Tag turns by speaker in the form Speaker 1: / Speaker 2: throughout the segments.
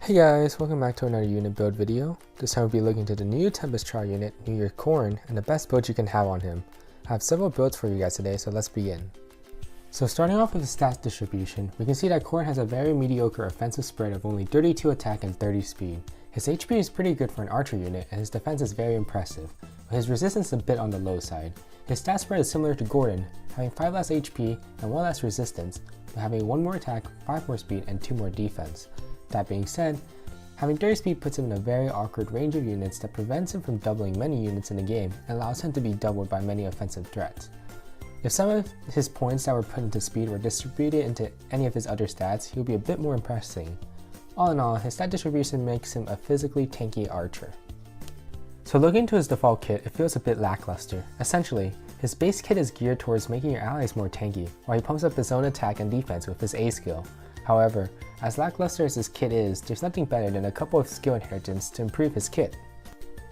Speaker 1: Hey guys, welcome back to another unit build video. This time we'll be looking to the new Tempest trial unit, New Year Corrin, and the best build you can have on him. I have several builds for you guys today, so let's begin. So starting off with the stats distribution, we can see that Corrin has a very mediocre offensive spread of only 32 attack and 30 speed. His HP is pretty good for an archer unit, and his defense is very impressive, but his resistance is a bit on the low side. His stat spread is similar to Gordon, having 5 less HP and 1 less resistance, but having 1 more attack, 5 more speed, and 2 more defense. That being said, having 30 speed puts him in a very awkward range of units that prevents him from doubling many units in the game and allows him to be doubled by many offensive threats. If some of his points that were put into speed were distributed into any of his other stats, he would be a bit more impressive. All in all, his stat distribution makes him a physically tanky archer. So looking to his default kit, it feels a bit lackluster. Essentially, his base kit is geared towards making your allies more tanky, while he pumps up his own attack and defense with his A skill. However, as lackluster as his kit is, there's nothing better than a couple of skill inheritance to improve his kit.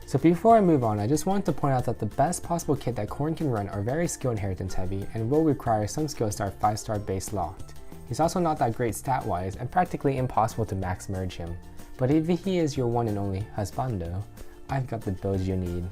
Speaker 1: So before I move on, I just wanted to point out that the best possible kit that Corrin can run are very skill inheritance heavy and will require some skills that are 5-star base locked. He's also not that great stat wise and practically impossible to max merge him, but if he is your one and only husbando, I've got the build you need.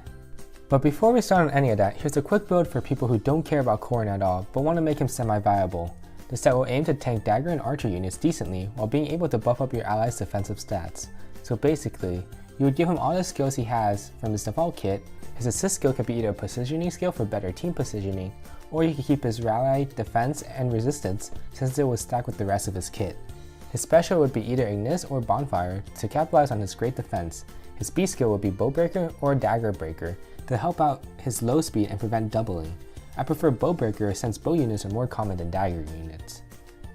Speaker 1: But before we start on any of that, here's a quick build for people who don't care about Corrin at all but want to make him semi-viable. The set will aim to tank dagger and archer units decently while being able to buff up your allies' defensive stats. So basically, you would give him all the skills he has from his default kit. His assist skill could be either a positioning skill for better team positioning, or you could keep his rally, defense, and resistance since it will stack with the rest of his kit. His special would be either Ignis or Bonfire to capitalize on his great defense. His B skill would be Bowbreaker or Dagger Breaker to help out his low speed and prevent doubling. I prefer Bowbreaker since bow units are more common than dagger units.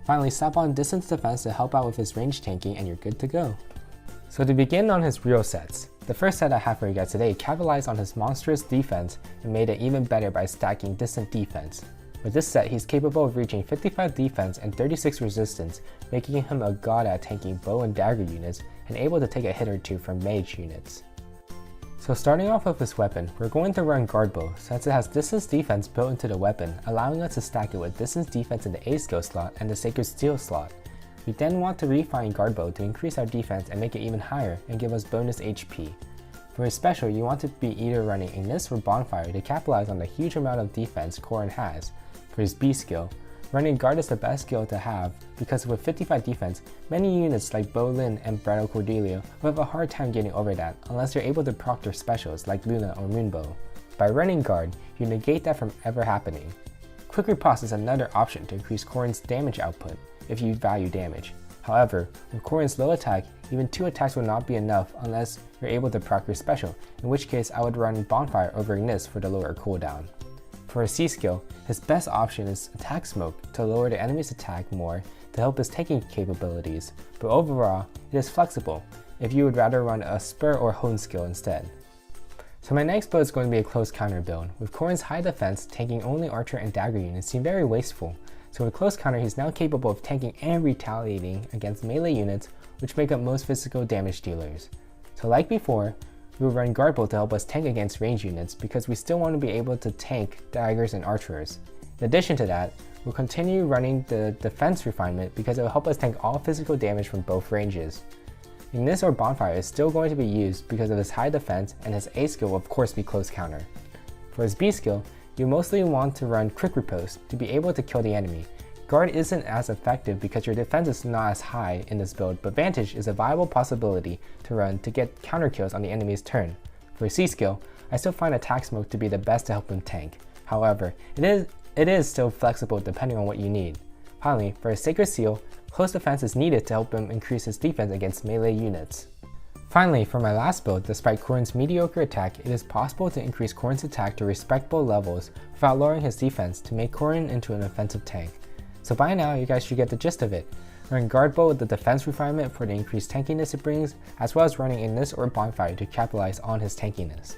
Speaker 1: Finally, slap on distance defense to help out with his range tanking and you're good to go. So to begin on his real sets, the first set I have for you guys today capitalized on his monstrous defense and made it even better by stacking distant defense. With this set, he's capable of reaching 55 defense and 36 resistance, making him a god at tanking bow and dagger units and able to take a hit or two from mage units. So starting off with this weapon, we're going to run guard bow since it has distance defense built into the weapon, allowing us to stack it with distance defense in the A skill slot and the sacred steel slot. We then want to refine guard bow to increase our defense and make it even higher and give us bonus HP. For his special, you want to be either running Ignis or Bonfire to capitalize on the huge amount of defense Corrin has. For his B skill, running guard is the best skill to have because with 55 defense, many units like Bolin and Brattle Cordelia will have a hard time getting over that unless you're able to proc their specials like Luna or Moonbow. By running guard, you negate that from ever happening. Quick Riposte is another option to increase Corrin's damage output if you value damage. However, with Corrin's low attack, even 2 attacks will not be enough unless you're able to proc your special, in which case I would run Bonfire over Ignis for the lower cooldown. For his C skill, his best option is Attack Smoke to lower the enemy's attack more to help his tanking capabilities, but overall, it is flexible if you would rather run a Spur or Hone skill instead. So my next build is going to be a close counter build. With Corrin's high defense, tanking only archer and dagger units seem very wasteful, so with close counter he's now capable of tanking and retaliating against melee units which make up most physical damage dealers. So like before, we will run guard bow to help us tank against range units because we still want to be able to tank daggers and archers. In addition to that, we'll continue running the defense refinement because it will help us tank all physical damage from both ranges. Ignis or Bonfire is still going to be used because of his high defense, and his A skill will of course be close counter. For his B skill, you mostly want to run Quick Riposte to be able to kill the enemy. Guard isn't as effective because your defense is not as high in this build, but Vantage is a viable possibility to run to get counter kills on the enemy's turn. For his C skill, I still find Attack Smoke to be the best to help him tank. However, it is still flexible depending on what you need. Finally, for his Sacred Seal, close defense is needed to help him increase his defense against melee units. Finally, for my last build, despite Corrin's mediocre attack, it is possible to increase Corrin's attack to respectable levels without lowering his defense to make Corrin into an offensive tank. So by now, you guys should get the gist of it. Run guard bow with the defense refinement for the increased tankiness it brings, as well as running Ignis or Bonfire to capitalize on his tankiness.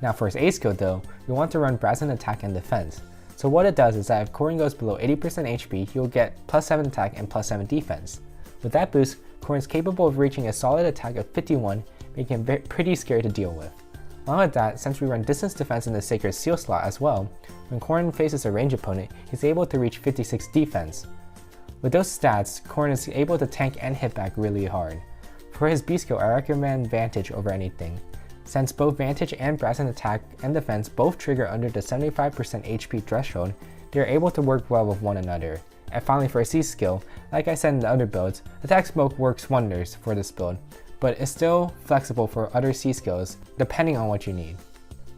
Speaker 1: Now for his A skill though, we want to run Brazen attack and defense. So what it does is that if Corrin goes below 80% HP, he will get plus 7 attack and plus 7 defense. With that boost, Corrin is capable of reaching a solid attack of 51, making him pretty scary to deal with. Along with that, since we run distance defense in the Sacred Seal slot as well, when Corrin faces a range opponent, he's able to reach 56 defense. With those stats, Corrin is able to tank and hit back really hard. For his B skill, I recommend Vantage over anything. Since both Vantage and Brazen attack and defense both trigger under the 75% HP threshold, they are able to work well with one another. And finally for a C skill, like I said in the other builds, Attack Smoke works wonders for this build, but is still flexible for other C skills depending on what you need.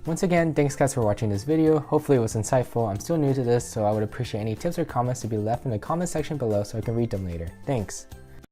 Speaker 1: Once again, thanks guys for watching this video. Hopefully it was insightful. I'm still new to this, so I would appreciate any tips or comments to be left in the comment section below so I can read them later. Thanks!